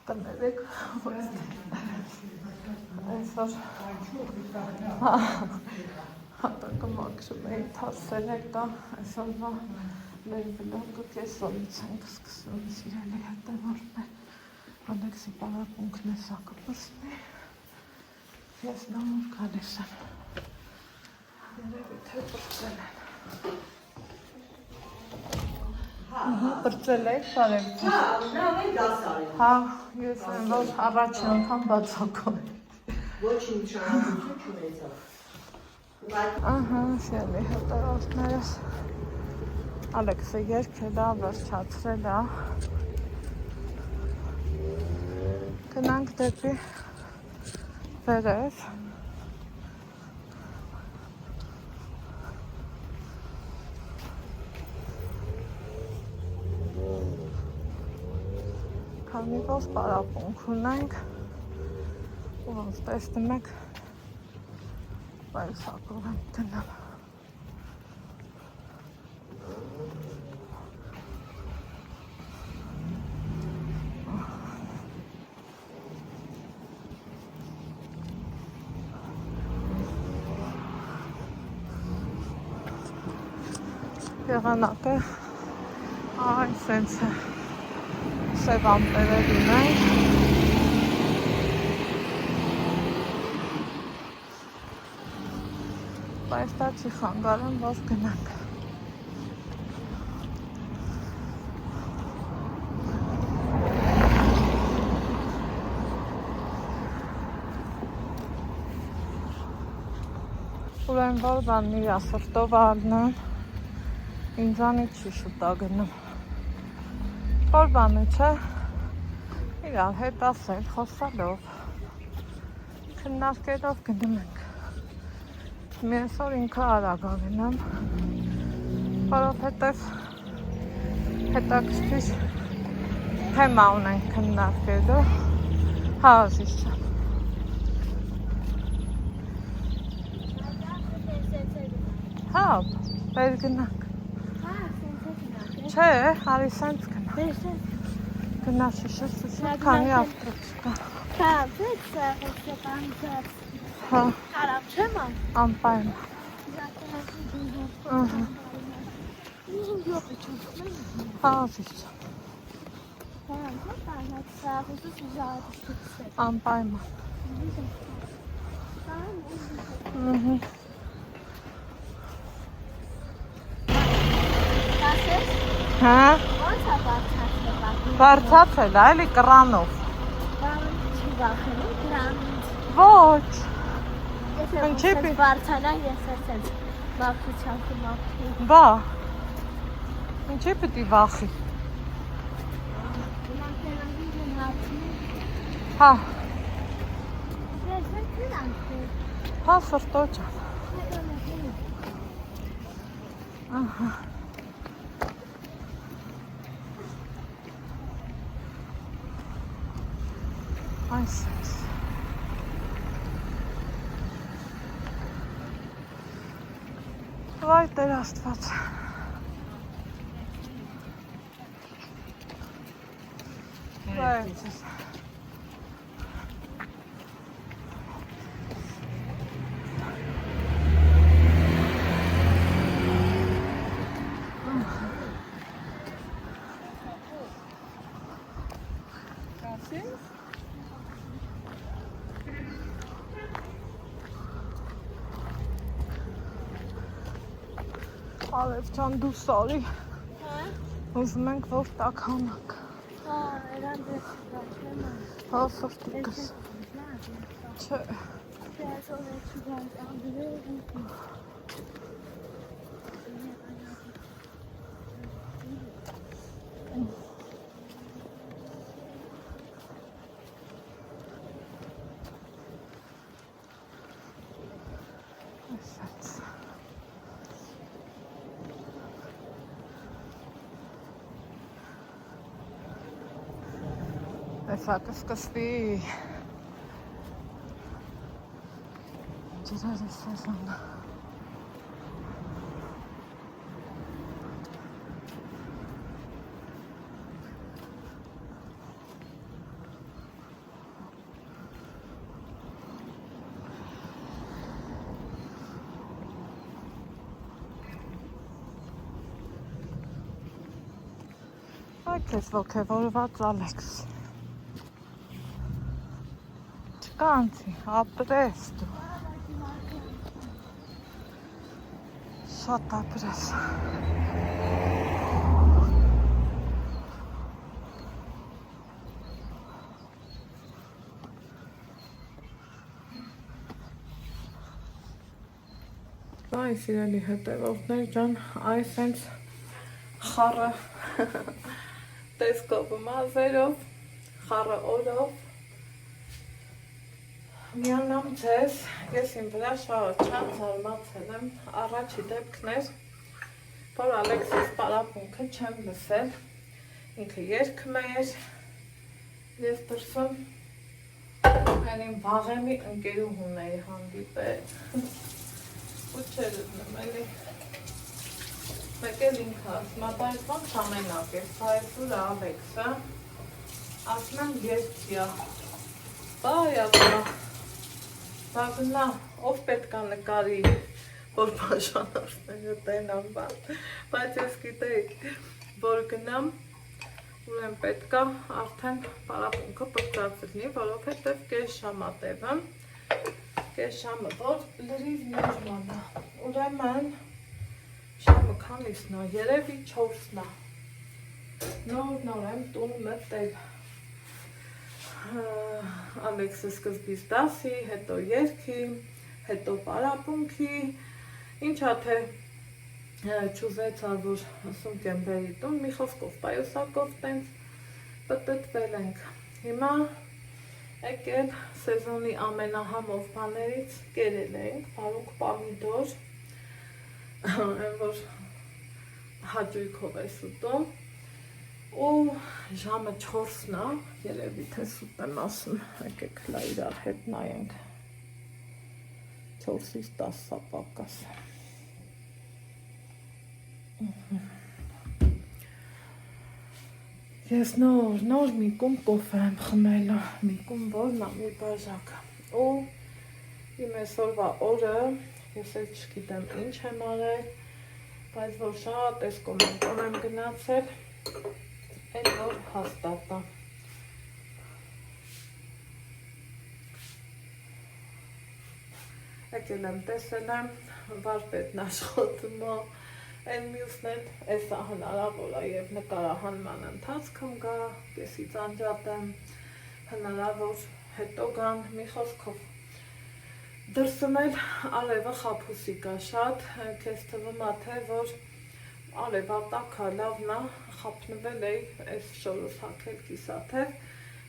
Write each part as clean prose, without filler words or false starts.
Տներեք այսօր հատակը մաքրում էի թարսել դա այսօրվա մեր վլոգը կեսօրից ենք սկսում սիրելի հետևորդներ Ալեքսի պարապունքն է սա կպրսնի ես նամուր գալիս եմ երևի թե պրծել են պրծել եք բարև հա ես եմ որ առաջին անգամ բացակում ոչինչ շահություն չունեցավ ահա սիրելի հետևորդներս Ալեքսը երգել է, վերջացրել է գնանք դեպի վերև քանի որ պարապունք ունենք ու ոնց տեսնում եք վայրսակով ենք գնում եղանակը այ սենց է սև ամպերեր ունենք բայց դա չի խանգարում որ գնանք ուրեմն որ բան իրա սրտով առնեմ ինձանից չի շուտա գնում որ բանը չէ իրար հետ ասել խոսալով քննարկելով գնում ենք մի այսօր ինքը արագ գնամ որովհետև հետաքրքիր թեմա ունենք քննարկելու հա ազիզ ջան հա բեր գնանք չէ, արի սենց գնա գնա շիշր քանի ավտոբուս կա հա, պես հա հարավ չեմ անպայման հա, ազիզ անպայման հա ո՞նց է բարձացել, այլի կրանով չի վախենում կրանից ոչ ես բարձանա ես ես մաքրության կմաքրի բա ինչի պիտի վախի հա հա սրտո ջան ահա այսպես վայ Տեր Աստված վայ Ձեզ Ալև ջան դու սարի ուզում ենք որ տաքանակ հա երան դες հա սրտիկս չէ Եսա կսկսվի ջրերը սեզոնը Քեզ ոգևորված Ալեքս։ Չկանցի, ապրես դու։ Շատ ապրես։ Այ սիրելի հետևորդներ ջան, այս հենց խառը տեսքով մազերով, խառը օրով միանամ ձեզ, ես իմ վրա շատ զարմացել եմ, առաջի դեպքն էր, որ Ալեքսիս պարապմունքը չեմ լսել, ինքը երգում էր, ես դրսում իմ վաղեմի ընկերուհուն էի հանդիպել, ու չեր ուզում էլի, մեկ էլ ինքը ասում է, բայց ոնց ամենակ է, բայց ուր Ալեքսը, ասում եմ երգիա, բա գնա, ով պետք է նկարի, որ բաժանորդները տենան բան, բայց ես գիտեի, որ գնամ, ուրեն պետք է արդեն պարապունքը պրծած լինի, որովհետև կես ժամա տևը, կես ժամը, որ լրիվ նորմալ է, ուրեմն ժամը քանիսն է, երևի 4-ն է, նոր եմ տուն մտել, Ալեքսը սկզբից դասի, հետո երգի, հետո պարապունքի, ինչա թե չուզեցար, որ սումք եմ բերի տուն, մի խոսքով պայուսակով տենց պտտվել ենք, հիմա եկել սեզոնի ամենահամով բաներից կերել ենք, վարունգ պամիդոր, որ հաճույքով է սուտում, ու ժամը 4-ն է, երևի թե սուտ եմ ասում, եկեք հլա իրար հետ նայենք, 4-ից 10 պակաս։ Ես նոր մի կում կոֆե եմ խմելու, մի կում որն է, մի բաժակը, ու իմ այսօրվա օրը, ես էլ չգիտեմ ինչ եմ արել, բայց որ շատ ես կոմենտոր եմ գնացել, այդ որ հաստատ է։ Եկել եմ տեսել եմ, վարպետն աշխատում է, այն մյուսն էլ էսա հնարավոր է և նկարահանման ընթացքում գա, կեսից անջատեմ, հնարավոր հետո գան, մի խոսքով։ Դրսում էլ արևը խաբուսի կա շատ, քեզ թվում է թե, որ արևա տաքա լավն է, խաբնվել էի, այս շորս հագել կիսաթև,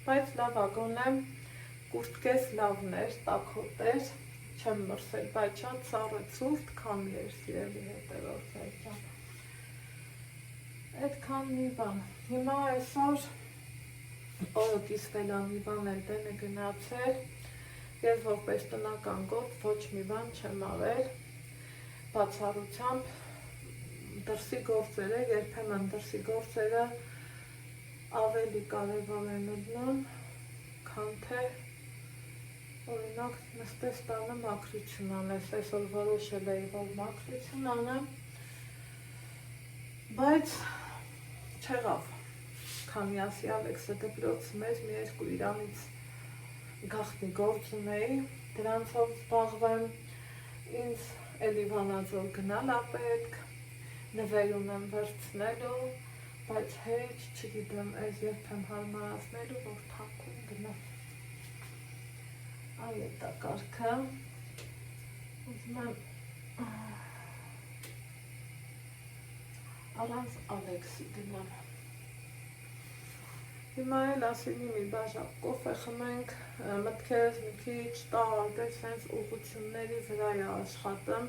բայց լավ ագոնեմ, կուրտկես լավն էր, տաքոտ էր, չեմ մրսել, բայց շատ սառը ցուրտ քամի էր սիրելի հետևորդներ ջան։ Այդքան մի բան։ Հիմա այսօր օրը կիսվել է մի բան էլ տենը գնացել, ես որպես տնական գործ ոչ մի բան չեմ արել, բացառությամբ դրսի գործերը, երբեմն դրսի գործերը ավելի կարևոր են լինում, քան թե օրինակ նստես տանը մաքրություն անես, այսօր որոշել էի, որ մաքրություն անեմ, բայց չեղավ, քանի ասի Ալեքսը դպրոցում էր, մի երկու իրանից գաղտնի գործ ունեի, դրանցով զբաղվեմ, ինձ էլի Վանաձոր գնալ ա պետք, նվեր ունեմ վերցնելու, բայց հեչ չգիտեմ, այս երբ եմ հարմարացնելու, որ թաքուն գնամ։ Այ է տա կարգը, ուզում եմ առանց Ալեքսի գնամ։ Հիմա էլ ասինի մի բաժակ կոֆե խմենք, մտքերս մի քիչ տալ, դե սենց ուղղությունների վրա է աշխատում,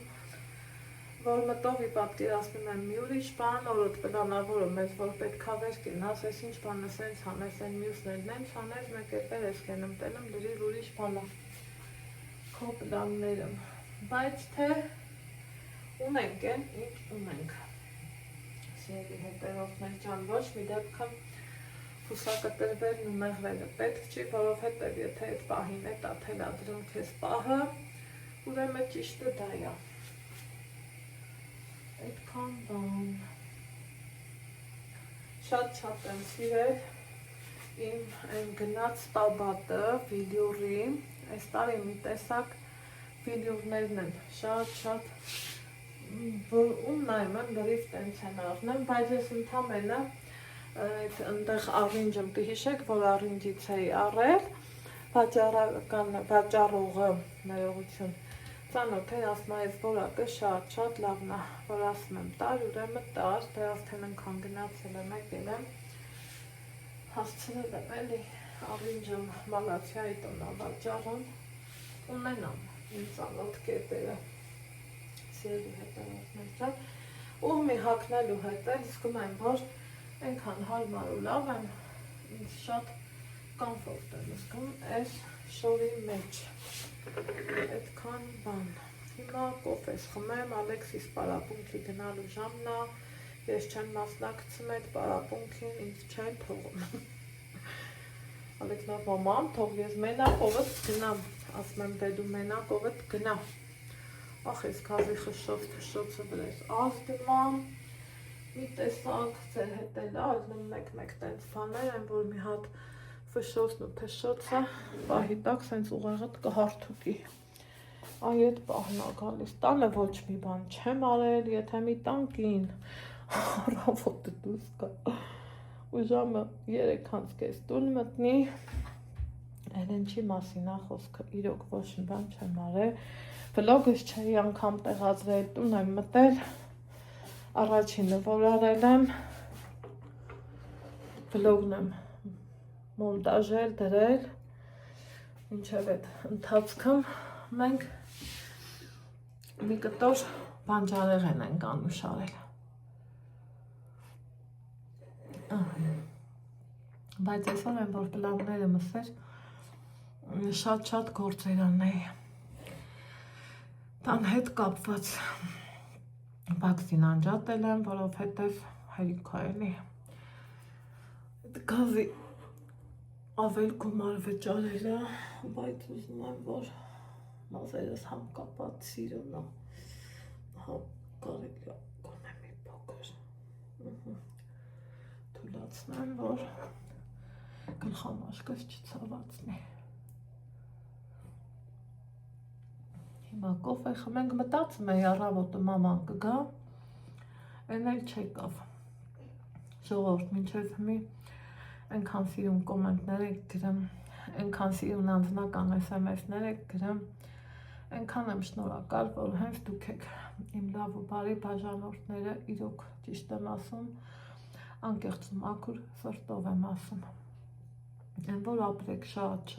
որ մտովի պատկերացնում եմ մի ուրիշ բան, օրոտ պլանավորում ես, որ պետքա վեր կենաս, ես ինչ բանը սենց հանես, այն մյուսներն են չանես, մեկ էլ վեր ես կենում տելում, լրիվ ուրիշ բանա քո պլաններում, բայց թե ունենք են, ինչ ունենք։ Սիրելի հետևորդներ ջան, ոչ մի դեպքում հուսակը տրվելն ու մեղվելը պետք չի, որովհետև եթե այդ պահին է տա թելադրում քեզ պահը, ուրեմն ճիշտը դա է։ Այդքան բան։ Շատ եմ սիրել իմ այն գնաց տաբատը, վիլյուրի, այս տարի մի տեսակ վիլյուրներն են շատ որ ում նայում եմ լրիվ տենց են առնեմ, բայց ես ընդամենը ընդեղ առինջը մտի հիշեք, որ առինջից էի առել, վաճառողը ներողություն ծանոթ է, ասում է, այս որակը շատ լավն է, որ ասում եմ տար, ուրեմն տար, դե արդեն ընքան գնացել եմ, եկել եմ, հասցնել եմ էլի, առինջը Մալաթիայի տնա վաճառում, ունենամ իմ ծանոթ կետերը, սիրելի հետևորդներ ջան, ու մի հագնելու հետ էլ զգում եմ, որ այնքան հարմար ու լավ եմ, ինձ շատ կոմֆորտ եմ զգում այս շորի մեջ, այդքան բան, հիմա կոֆես խմեմ, Ալեքսիս պարապունքի գնալու ժամն է, ես չեմ մասնակցում այդ պարապունքին, ինձ չեն թողում, Ալեքսն ասում է, մամ, թող ես մենակովդ գնամ, ասում եմ, դե դու մենակովդ գնա, ախ ես կազի խշշոցը վրես, ազդման, մի տեսակ ձեր հետ էլ այլնում մեկ տենց բաներ են, որ մի հատ ֆշոցն ու թշոցը պահի տակ սենց ուղեղդ կհարթուկի, այ էդ պահն է գալիս, տանը ոչ մի բան չեմ արել, եթե մի տանկին, առավոտը դուրս կա, ու ժամը 3:30 տուն մտնի, Էլենչի մասին է խոսքը, իրոք ոչ մի բան չեմ արել, վլոգս չէի անգամ տեղադրել, տուն եմ մտել, առաջինը որ արել եմ, վլոգն եմ մոնտաժել, դրել, մինչև այդ ընթացքում մենք մի կտոր բանջարեղեն ենք անուշարել, բայց այսօր եմ, որ պլանները մսեր, շատ գործեր անեի, տան հետ կապված բաքսին անջատել եմ, որովհետև հերիքա էլի, գազի ավել գումար վճարել է, բայց ուզում եմ, որ մազերս համ կապած սիրուն է, համ կարելի է գոնե մի փոքր թուլացնեմ, որ գլխամաշկս չցավացնի, հիմա կոֆե խմենք, մտածում էի առավոտը մաման կգա, այն էլ չեկավ, ժողովուրդ մինչև հիմի այնքան սիրուն կոմենտներ եք գրում, այնքան սիրուն անձնական SMS-ներ եք գրում, այնքան եմ շնորհակալ, որ հենց դուք եք իմ լավ ու բարի բաժանորդները, իրոք ճիշտ եմ ասում, անկեղծ ու մաքուր սրտով եմ ասում, այն որ ապրեք շատ,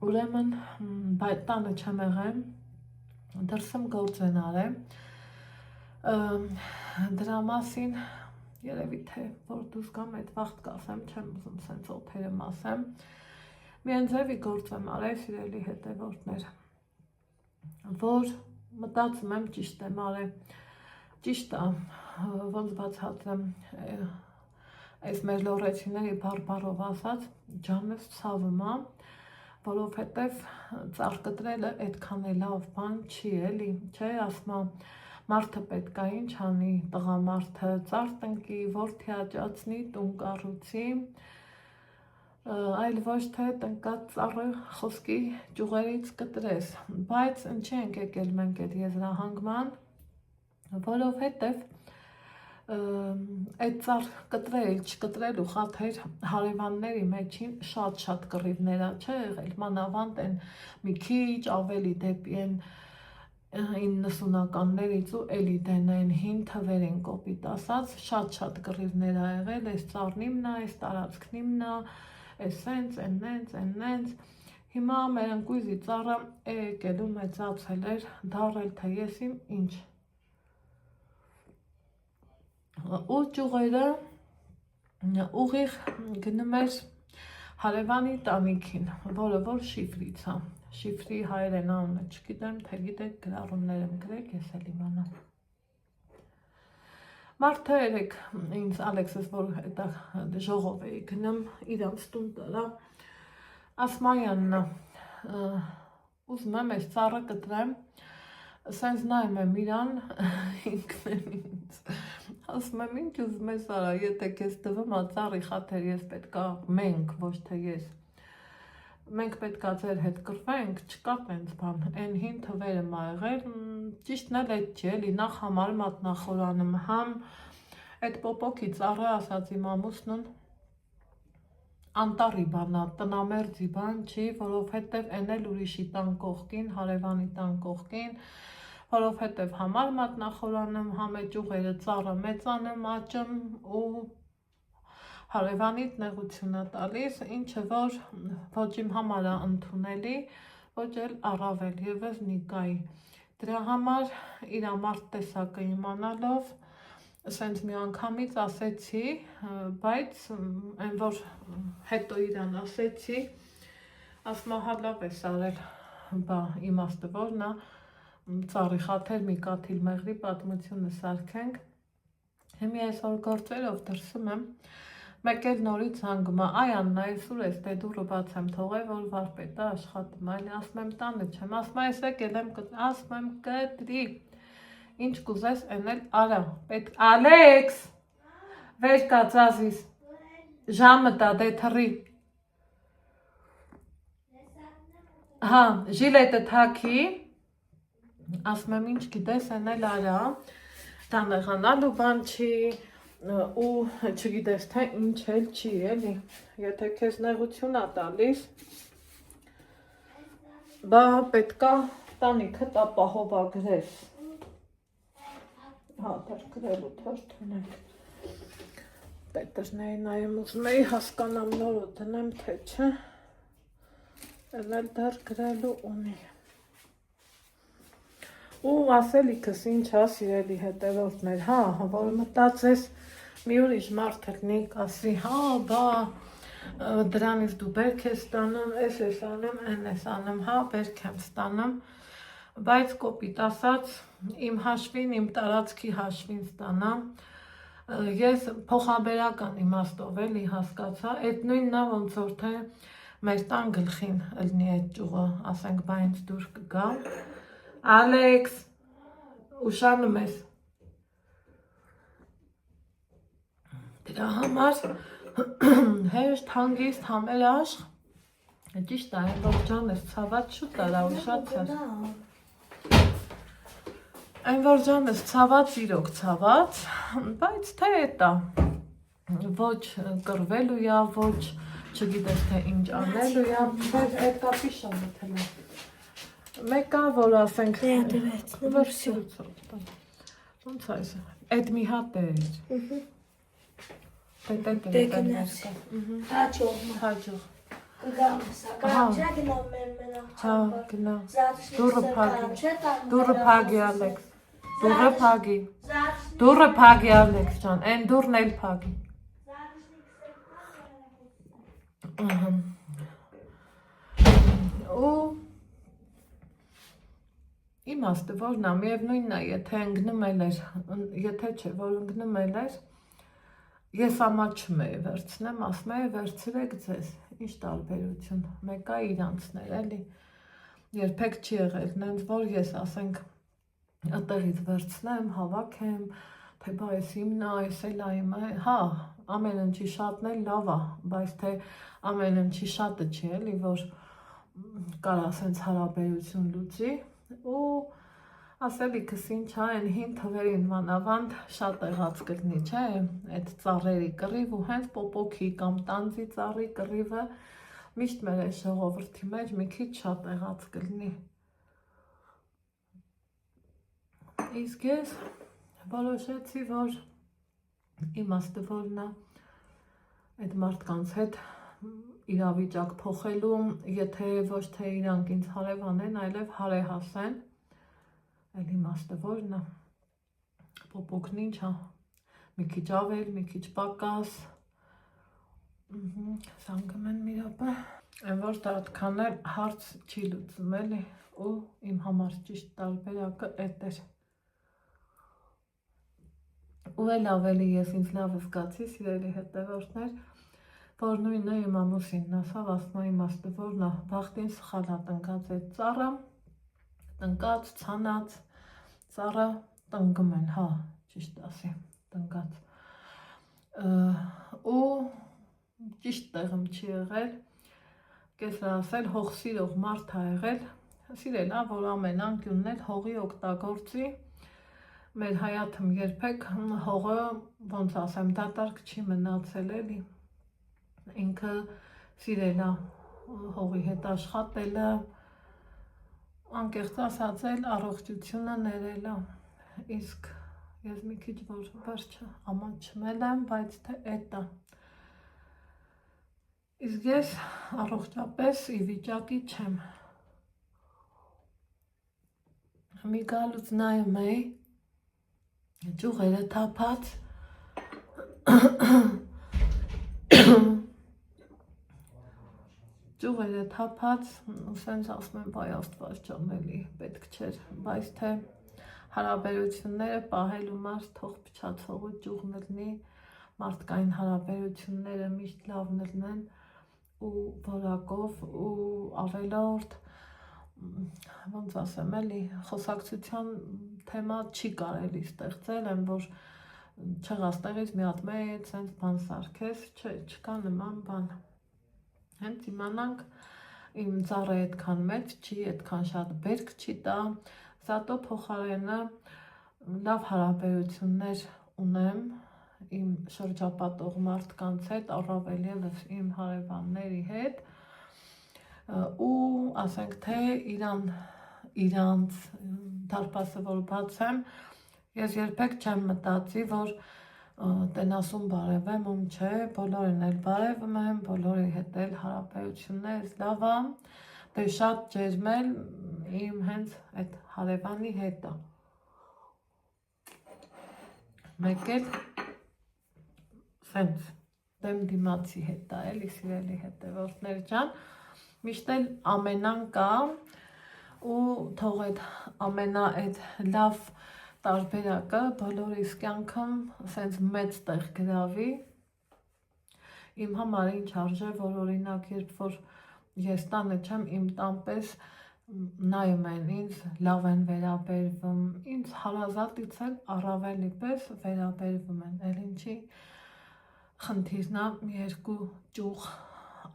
ուրեմն տանը չեմ եղել, դրսում գործ են արել, դրա մասին երևի թե որ դուրս գամ այդ վաղտ կասեմ, չեմ ուզում սենց օթերեմ ասեմ, միայն ձևի գործ եմ արել, սիրելի հետևորդներ, որ մտածում եմ ճիշտ եմ արել, ճիշտ է, ոնց բացատրեմ, այս մեր լոռեցիների բարբարով ասած, ջանս ցավում է, որովհետև ծառ կտրելը այդքան է լավ բան չի էլի, չէ, ասում մարդը պետք է ինչ անի, տղամարդը ծառ տնկի, որդի աճացնի, տուն կառուցի, այլ ոչ թե տնկած ծառը խոսքի ճյուղերից կտրես, բայց ինչի ենք եկել մենք այդ եզրահանգման, որովհետև այդ ծառ կտրել, չկտրելու խաթեր հարևանների մեջին շատ կռիվներ է չէ եղել, մանավանդ են մի քիչ ավելի դեպի են 90-ականներից ու էլի դեն են հին թվերին կոպիտ ասած, շատ կռիվներ ա եղել, այս ծառն իմն է, այս տարածքն իմն է, այս սենց, էնենց, հիմա մեր ընկույզի ծառը եկելու մեծացել էր, դառել թե ես իմ ինչ ու ճյուղերը ուղիղ գնում էր հարևանի տանիքին, որը որ շիֆրից է, շիֆրի հայերեն անունը չգիտեմ, թե գիտեք գրառումներ եմ գրեք, ես էլ իմանամ։ Մարդը երեք ինձ Ալեքսս, որ ժողով էի գնում, իրանց տուն տարա, ասմայանն է, ուզում եմ այս ծառը կտրեմ, Սենց նայում եմ իրան, ինքն եմ ինձ, ասում եմ ինչ ուզում ես արա, եթե քեզ տվում ա ծառի խաթեր, ես պետքա մենք, ոչ թե ես, մենք պետքա ձեր հետ կռվենք, չկա տենց բան, այն հին թվերը մա եղել, ճիշտն էլ էդ չի, էլի նախ համարում ատնախորանում, համ այդ պոպոքի ծառը ասաց իմ ամուսնուն, անտարի բանա, տնամերձի բան չի, որովհետև են էլ ուրիշի տան կողքին, հարևանի տան կողքին, որովհետև համար մատնախորանում, համեճուղերը ծառը մեծանում, աճում ու հարևանիդ նեղություն է տալիս, ինչը որ ոչ իմ համար է ընդունելի, ոչ էլ առավել ևս Նիկայի։ Դրա համար իր մարդ տեսակը իմանալով սենց մի անգամից ասեցի, բայց այն որ հետո իրան ասեցի, ասում հա լավ ես արել, բա իմաստը որն է, ծառի խաթեր մի կաթիլ մեղրի պատմությունը սարքենք, հիմի այսօր գործերով դրսում եմ, մեկ էլ նորից հանգում է, այ Աննա, ես ուր ես, դե դուռը բաց եմ թողել, որ վարպետը աշխատում, այլ ասում եմ տանը չեմ, ասում ես եկել եմ, ասում եմ կտրի, ինչ կուզես են էլ արա, պետք, Ալեքս, վեր կա ծազիս, ժամը տա, դե թռի, հա, ժիլետը թաքի, ասում եմ ինչ գիտես են էլ արա, տանեղանալու բան չի, ու չգիտես թե ինչ էլ չի, էլի, եթե քեզ նեղություն է տալիս, բա պետքա տանիքդ ապահովագրես, հա, դեր գրելու թոր թունենք, պետրների նայեմ ուզում էի հասկանամ նորը դնեմ, թե չէ, էլ դեր գրելու ունի, ու ասելիքս ինչ հա սիրելի հետևորդներ, հա, որ մտածես մի ուրիշ մարդ ելնիկ ասի, հա, բա, դրանից դու բերք ես ստանում, ես անում, են ես անում, հա, բերք եմ ստանում, բայց կոպիտ ասած, իմ հաշվին, իմ տարածքի հաշվին ստանամ, ես փոխաբերական իմաստով էլի հասկացա, այդ նույնն է ոնց որ թե մեր տան գլխին ելնի այդ ճյուղը, ասենք բա ինձ դուր կգա, Ալեքս, ուշանում ես, դրա համար հեշտ հանգիստ համերաշխ, ճիշտ է, այն որ ջան ես ցաված շուտ արա ուշացար, այն որ ջան ես ցաված իրոք ցաված, բայց թե էտա, ոչ կռվելու յա, ոչ չգիտես թե ինչ անելու յա, բայց այդ կապի շամթել է, մեկա որ ասենք, ոնց այս, այդ մի հատ էր, Հաջող դուրը փագի Ալեքս, դուրը փագի Ալեքս ջան, են դուրն էլ փագի, ու իմաստը որն է, միևնույնն է, եթե ընգնում էլ էր, եթե չէ, որ ընգնում էլ էր, ես ամաչում էի վերցնեմ, ասում էի վերցրեք ձեզ, ինչ տարբերություն, մեկա իրանցներ էլի, երբեք չի եղել, նենց որ ես ասենք ըտեղից վերցնեմ, հավաքեմ, թե բա ես իմն է, ես էլ այմ է, հա, ամեն ընչի շատն էլ լավ է, բայց թե ամեն ընչի շատը չի էլի, որ կարա սենց հարաբերություն լուծի, ու ասելիքս ինչ է, են հին թվերին մանավանդ շատ եղած կլինի, չէ, այդ ծառերի կռիվ ու հենց պոպոքի կամ տանձի ծառի կռիվը միշտ մեր այս ժողովրդի մեջ մի քիչ շատ եղած կլինի։ Իսկ ես որոշեցի, որ իմաստը որն է այդ մարդկանց հետ իրավիճակ փոխելու, եթե ոչ թե իրանք ինձ հարևան են, այլև հարեհաս են, էլ իմաստը որն է, պոպոքն ինչ է, մի քիչ ավել, մի քիչ պակաս, զանգում են մի րոպե, այն որ այդքան էլ հարց չի լուծում էլի, ու իմ համար ճիշտ տարբերակը էդ էր։ Ու էլ ավելի ես ինձ լավ զգացի, սիրելի հետևորդներ, որ նույնը իմ ամուսինն ասավ, ասում է իմաստը որն է, բախտին սխալ է տնկած այդ ծառը, տնկած, ցանած, ծառը տնգում են, հա, ճիշտ ասի, տնգած ու ճիշտ տեղում չի եղել, կես ասել հող սիրող մարդ ա եղել, սիրել ա, որ ամեն անկյունն էլ հողի օգտագործի, մեր հայաթում երբեք հողը, ոնց ասեմ, դատարկ չի մնացել էլի, ինքը սիրել ա հողի հետ աշխատելը, անկեղծ ասած էլ առողջությունը ներել ա, իսկ ես մի քիչ որ վերջը ամաչմել եմ, բայց թե էտ ա, իսկ ես առողջապես ի վիճակի չեմ, մի գալուց նայում էի, ճյուղերը թափած, ճյուղերը թափած, սենց ասում եմ, բայ Աստված ջան, էլի պետք չէր, բայց թե հարաբերությունները պահելու մարդ թող փչացողը ճյուղն լինի, մարդկային հարաբերությունները միշտ լավն լինեն ու որակով ու ավելորդ, ոնց ասեմ էլի, խոսակցության թեմա չի կարելի ստեղծել, այն որ չեղաստեղից մի հատ մեծ սենց բան սարքես, չէ, չկա նման բան, հենց իմանանք իմ ծառը այդքան մեծ չի, այդքան շատ բերք չի տա, զատո փոխարենը լավ հարաբերություններ ունեմ իմ շրջապատող մարդկանց հետ, առավել ևս իմ հարևանների հետ ու ասենք թե իրանց դարպասը որ բացեմ, ես երբեք չեմ մտածի, որ տենասուն բարևեմ, ում չէ, բոլորին էլ բարևում եմ, բոլորի հետ էլ հարաբերություններս լավ ա, դե շատ ջերմել իմ հենց այդ հարևանի հետ ա, մեկ էլ սենց դեմ դիմացի հետ ա, էլի սիրելի հետևորդներ ջան, միշտ էլ ամենան կա ու թող այդ ամենա այդ լավ տարբերակը բոլորիս կյանքում սենց մեծ տեղ գրավի, իմ համար ինչ արժե, որ օրինակ երբ որ ես տանը չեմ, իմ տան պես նայում են ինձ, լավ են վերաբերվում, ինձ հարազատից էլ առավելի պես վերաբերվում են, էլ ինչի խնդիրն ա մի երկու ճյուղ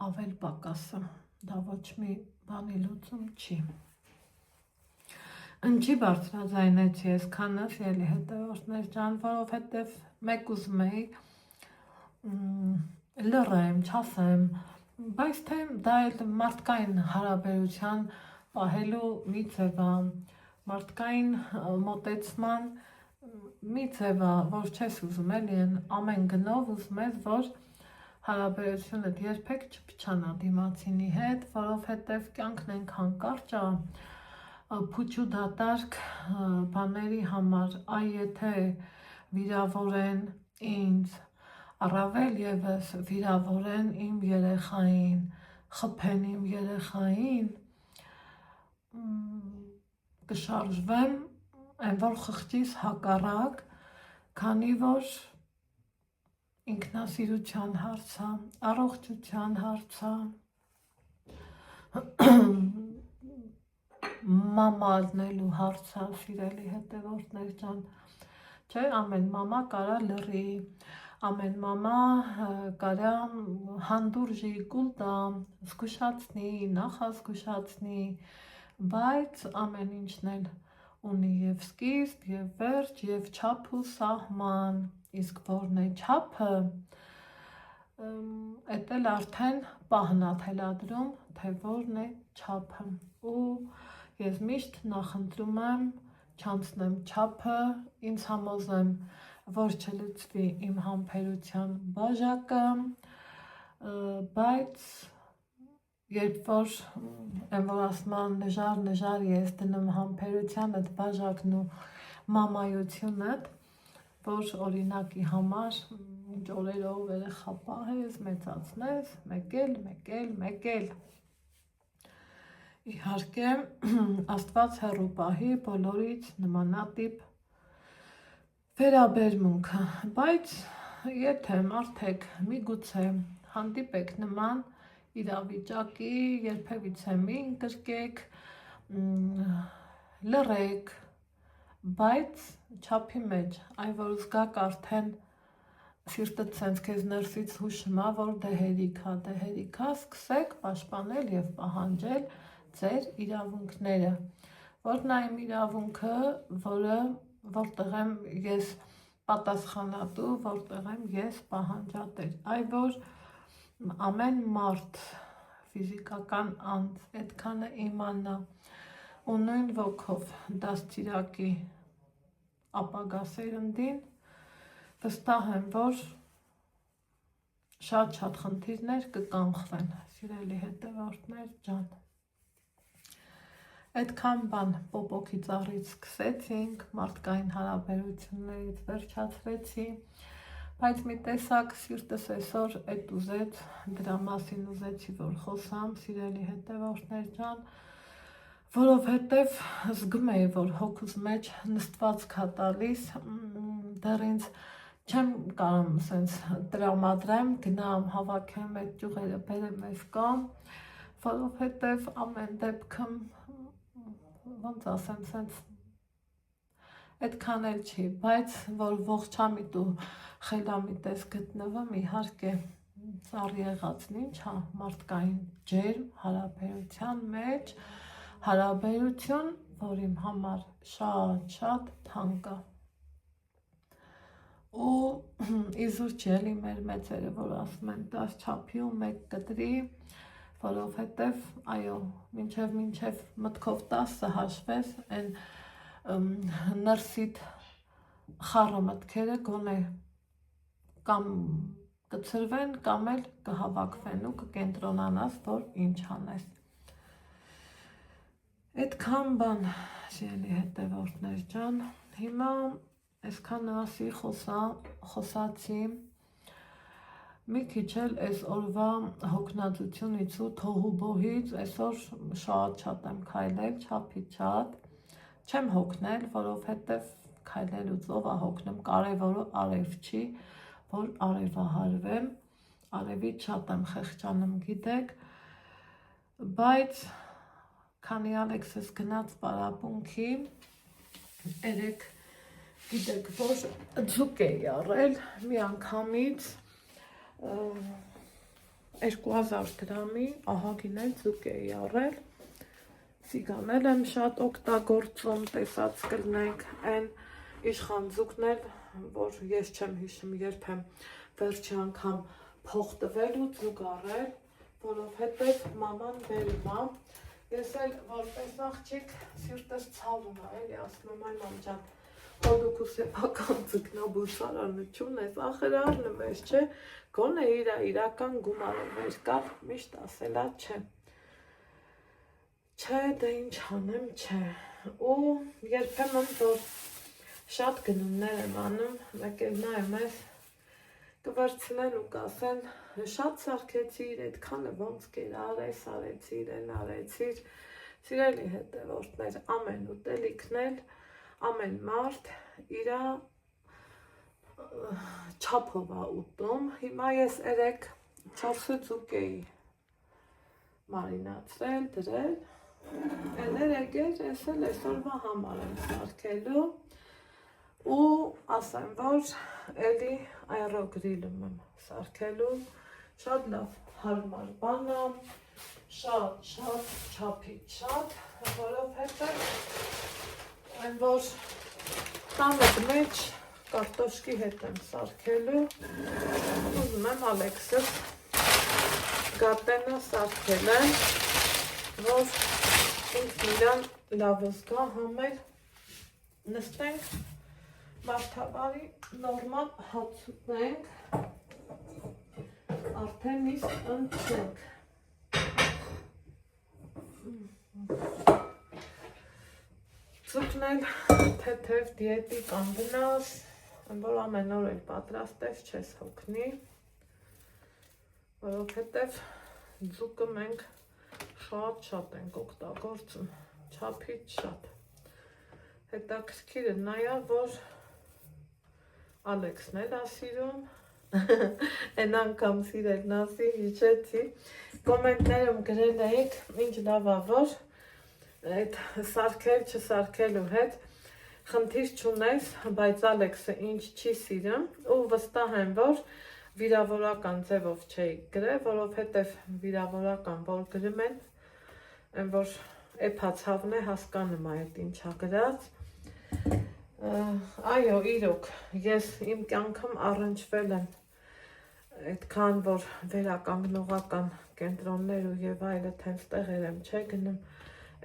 ավել պակասը, դա ոչ մի բանի լուծում չի, ինչի բարձրաձայնեցի ես քանս ելի հետևորդներ ջան, որովհետև մեկ ուզում էի լռեմ, չասեմ, բայց թե դա էլ մարդկային հարաբերության պահելու մի ձև ա, մարդկային մոտեցման մի ձև ա, որ չես ուզում էլի ամեն գնով ուզում ես, որ հարաբերությունդ երբեք չփչանա դիմացինի հետ, որովհետև կյանքն այնքան կարճ ա, փուչ ու դատարկ բաների համար, այ եթե վիրավորեն ինձ, առավել ևս վիրավորեն իմ երեխային, խփեն իմ երեխային, կշարժվեմ, այն որ խղճիս հակառակ, քանի որ ինքնասիրության հարց ա, առողջության հարց ա, մամա լինելու հարց ա, սիրելի հետևորդներ ջան, չէ, ամեն մամա կարա լռի, ամեն մամա կարա հանդուրժի, կուլ տա, զգուշացնի, նախազգուշացնի, բայց ամեն ինչն էլ ունի եւ սկիզբ, եւ վերջ, եւ չափ ու սահման, իսկ որն է չափը, էդ էլ արդեն պահն ա թելադրում, թե որն է չափը, ու ես միշտ նախընտրում եմ չանցնեմ չափը, ինձ համոզեմ, որ չլուծվի իմ համբերության բաժակը, բայց երբ որ այն որ ասում են նժար ես դնում համբերությանդ բաժակն ու մամայությունդ, որ օրինակի համար ինչ օրերով երեխա պահես, մեծացնես, մեկ էլ իհարկե Աստված հեռու պահի բոլորից նմանատիպ վերաբերմունքը, բայց եթե մարդեք միգուցե հանդիպեք նման իրավիճակի, երբևիցե մի ընկրկեք, լռեք, բայց չափի մեջ, այն որ զգաք արդեն սիրտդ սենց քեզ ներսից հուշում է, որ դե հերիքա, սկսեք պաշտպանել եւ պահանջել ձեր իրավունքները, որն այն իրավունքը, որտեղ եմ ես պատասխանատու, որտեղ եմ ես պահանջատեր, այ որ ամեն մարդ, ֆիզիկական անձ, այդքանը իմանա ու նույն ոգով դաստիարակի ապագա սերնդին, վստահ եմ, որ շատ խնդիրներ կկանխվեն, սիրելի հետևորդներ ջան։ Այդքան բան պոպոքի ծառից սկսեցինք, մարդկային հարաբերություններից վերջացրեցի, բայց մի տեսակ սիրտս այսօր էդ ուզեց, դրա մասին ուզեցի, որ խոսամ, սիրելի հետևորդներ ջան, որովհետև զգում էի, որ հոգուս մեջ նստված կա տալիս, դեռ ինձ չեմ կարող սենց տրամադրեմ, գնամ հավաքեմ այդ ճյուղերը բերեմ այս կողմ, որովհետև ամեն դեպքում ոնց ասեմ, սենց այդքան էլ չի, բայց որ ողջամիտ ու խելամիտ ես գտնվում, իհարկե ծառ եղածն ինչ է, մարդկային ջերմ հարաբերության մեջ, հարաբերություն, որ իմ համար շատ թանկ է։ Ու իզուր չի էլի մեր մեծերը, որ ասում են 10 չափի ու 1 կտրի, որովհետև, այո, մինչև մտքով 10-ը հաշվես, այն նրսիդ խառը մտքերը գոնե կամ կցրվեն, կամ էլ կհավաքվեն ու կկենտրոնանաս, որ ինչ անես։ Այդքան բան, սիրելի հետևորդներ ջան, հիմա այսքան ասի խոսացի, մի քիչ էլ այս օրվա հոգնածությունից ու թոհուբոհից այսօր շատ եմ քայլել, չափի շատ, չեմ հոգնել, որովհետև քայլելուց ով է հոգնում, կարևորը արև չի, որ արևահարվեմ, արևից շատ եմ խեղճանում, գիտեք, բայց քանի Ալեքսս գնաց պարապմունքի, երեկ գիտեք, որ ձուկ էի առել, մի անգամից 2000 դրամի ահագին ձուկ էի առել, սիգանել եմ շատ օգտագործում, տեսած կլնենք, այն իշխան ձուկն էլ, որ ես չեմ հիշում երբ եմ վերջի անգամ փող տվել ու ձուկ առել, որովհետև մաման բերում է, ես էլ որպես աղջիկ սիրտս ցավում է, էլի ասում եմ, այ մամ ջան, դուք ու սեփական ձկնաբուծարանը չունես, ախր առնում ես, չէ, գոնե իրական գումարը վեր կար, միշտ ասելա չէ։ Չէ, դե ինչ անեմ, չէ, ու երբեմն որ շատ գնումներ եմ անում, մեկ էլ նայեմ ես, կվերցնեն ու կասեն, շատ սարքեցիր, այդքանը ոնց կեր, արեցիր, են արեցիր, սիրելի հետևորդներ, ամեն ուտելիքն էլ, ամեն մարդ իրա չափով է ուտում, հիմա ես 3-4 ձուկ էի մարինացրել, դրել, էներեկ էր, ես էլ այսօրվա համար եմ սարքելու ու ասեմ, որ էլի այռոգրիլում եմ սարքելու, շատ լավ հարմար բան է, շատ չափից շատ, որովհետև այն որ տանդ մեջ կարտոշկի հետ եմ սարքելու, ուզում եմ Ալեքսս գատենը սարքել եմ, որ ինքն իրան լավ զգա, համել նստենք, մարդավարի նորմալ հաց ուտենք, արդեն իսկ ընթենք։ Ձուկն էլ թեթև դիետիկ անվնաս, որ ամեն օր էլ պատրաստես չես հոգնի, որովհետև ձուկը մենք շատ ենք օգտագործում, չափից շատ։ Հետաքրքիրը նա է, որ Ալեքսն էլ է սիրում, այն անգամ սիրելն ասի, հիշեցի, կոմենտներում գրել էիք, ինչ լավ է, որ այդ սարքել չսարքելու հետ խնդիր չունես, բայց Ալեքսը ինչ չի սիրում ու վստահ եմ, որ վիրավորական ձևով չէի գրել, որովհետև վիրավորական որ գրում են, այն որ էփացավն է հասկանում այդ ինչա գրած։ Այո, իրոք, ես իմ կյանքում առնչվել եմ այդքան, որ վերականգնողական կենտրոններ ու եւ այլը հենց տեղեր եմ չէ գնում,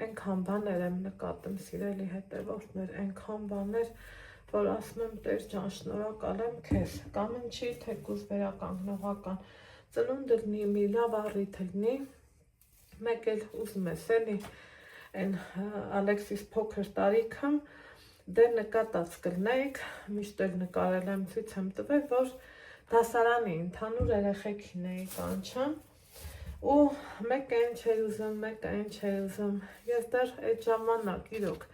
այնքան բաներ եմ նկատում, սիրելի հետևորդներ, այնքան բաներ, որ ասում եմ Տեր ջան, շնորհակալ եմ քեզ, կամ ինչի թեկուզ վերականգնողական ծնունդ լինի, մի լավ առիթ լինի, մեկ էլ ուզում ես էլի, այն Ալեքսիս փոքր տարիքը, դեր նկատած կլնեիք, միշտ էլ նկարել եմ, ցույց եմ տվել, որ դասարանի ընդհանուր երեխեքին էի կանչում, ու մեկ այն չէր ուզում, մեկ այն չէր ուզում, ես դեռ այդ ժամանակ իրոք,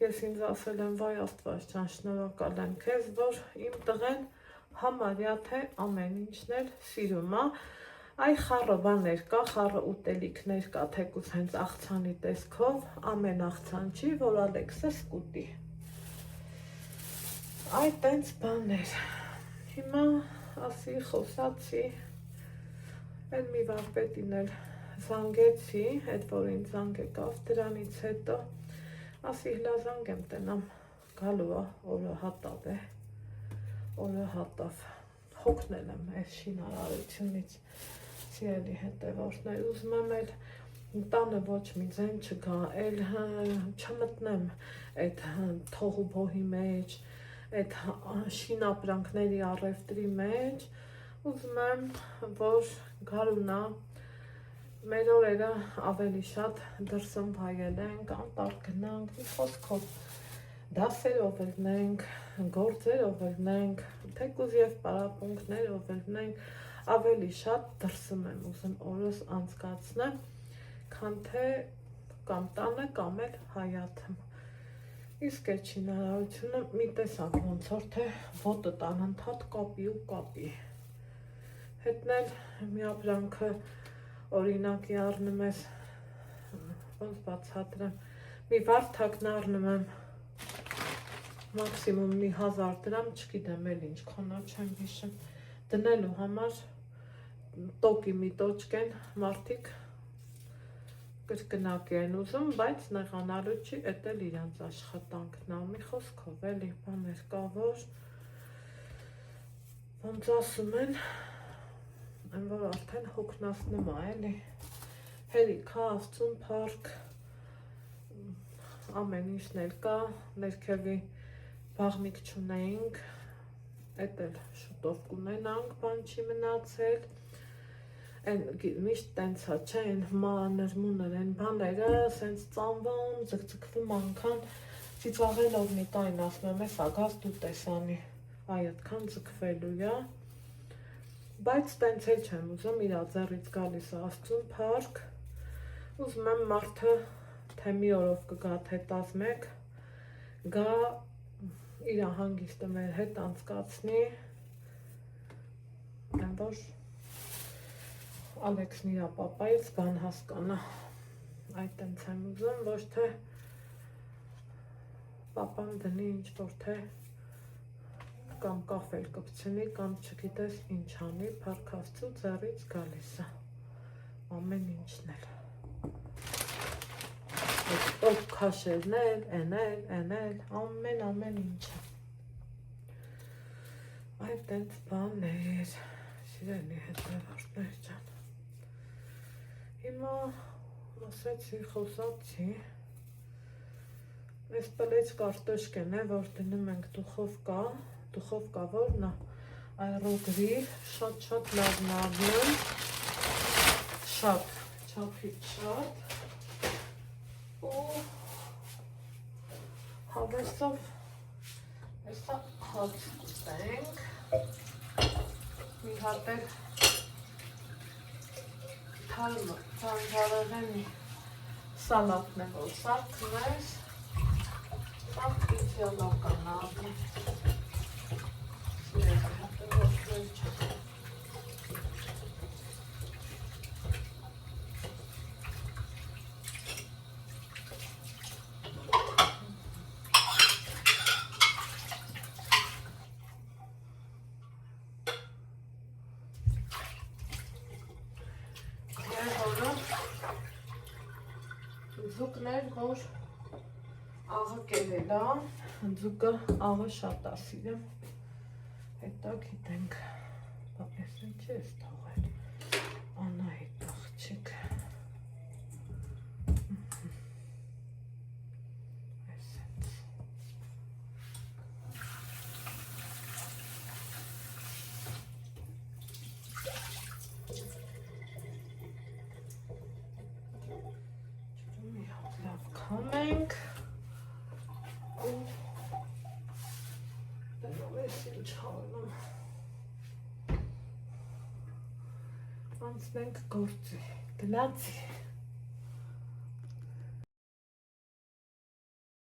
ես ինձ ասել եմ, վայ Աստված ջան, շնորհակալ եմ քեզ, որ իմ տղեն համարյա թե ամեն ինչն էլ սիրում է, այ խառը բաներ կա, խառը ուտելիքներ կա, թեկուզ հենց աղցանի տեսքով, ամեն աղցան չի, որ Ալեքսը սկուտի, այ տենց բաներ, հիմա ասի, խոսացի, Էլ մի վարպետին էլ զանգեցի, այդ որ ինձ զանգ եկավ, դրանից հետո ասի հլա զանգ եմ տնամ, գալու է, օրը հատավ է, օրը հատավ, հոգնել եմ այս շինարարությունից, սիրելի հետևորդներ, ուզում եմ էլ տանը ոչ մի ձեն չգա, էլ չմտնեմ այդ թողու բոհի մեջ, այդ շինապրանքների առևտրի մեջ, ուզում եմ, որ գարունա մեր օրերը ավելի շատ դրսում վայել ենք, անտառ գնանք, մի խոսքով դասերով ելնենք, գործերով ելնենք, թեկուզ եւ պարապմունքներով ելնենք, ավելի շատ դրսում եմ ուզում օրս անցկացնեմ, քան թե կամ տանը կամ էլ հայաթում։ Իսկ այդ շինարարությունը մի տեսակ ոնց որ թե ոտը անընդհատ կապի ու կապի։ Հետնել մի ապրանքը օրինակի առնում ես, ոնց բացատրեմ, մի վարդակն առնում եմ, մաքսիմում մի 1000 դրամ, չգիտեմ էլ ինչքան չեմ հիշում, դնելու համար տոկի մի տոճկեն մարդիկ կրկնակի են ուզում, բայց նեղանալու չի, էդ էլ իրանց աշխատանքն է, մի խոսքով էլի բաներ կա, որ ոնց ասում են, Այն որ արդեն հոգնասնում է, էլի, հերիք, Աստծուն փառք, ամեն ինչն էլ կա, ներքևի բաղնիք չունեինք, էդ էլ շուտով կունենանք, բան չի մնացել, այն միշտ տենց է, չէ, այն մանր-մունր են բաները, սենց ծանվում, ձգձգվում անգան, ծիծաղելով մի տայն ասում եմ, ես ագազ դու տեսանի, այ այդքան ձգվելու է, Բայց տենց էլ չեմ ուզում, իրա ձեռից գալիս Աստծուն փառք, ուզում եմ մարդը թե մի օրով կգա, թե 11, գա իրա հանգիստը մեր հետ անցկացնի, այն որ Ալեքսն իրա պապայից բան հասկանա, այդ տենց եմ ուզում, ոչ թե պապան դնի ինչ-որ թե կամ կաֆել կպցնի, կամ չգիտես ինչ անի, փառք Աստծու ձեռից գալիս է, ամեն ինչն էլ, օգ քաշելն էլ, էնել, ամեն ինչը, այդ տենց բաներ, սիրելի հետևորդներ ջան, հիմա ասեցի, խոսացի, այս պլեչ կարտոշկեն է, որ դնում ենք դուխովկա որն է, այռոգրիլ, շատ լավն առնում, շատ, չափից շատ, ու հավեսով այսա հաց կուտենք, մի հատ էլ թարմը, ծանջարեղենի սալատն է, որ սարքն ես, սարք իդեալական առնում, ձուկներ, որ աղը կերել է, ձուկը աղը շատ է սիրում, հետա գիտենք, այս ինչ է ես թողել, Անահիտ աղջիկ, Coming. Անցնենք գործի, գնացի։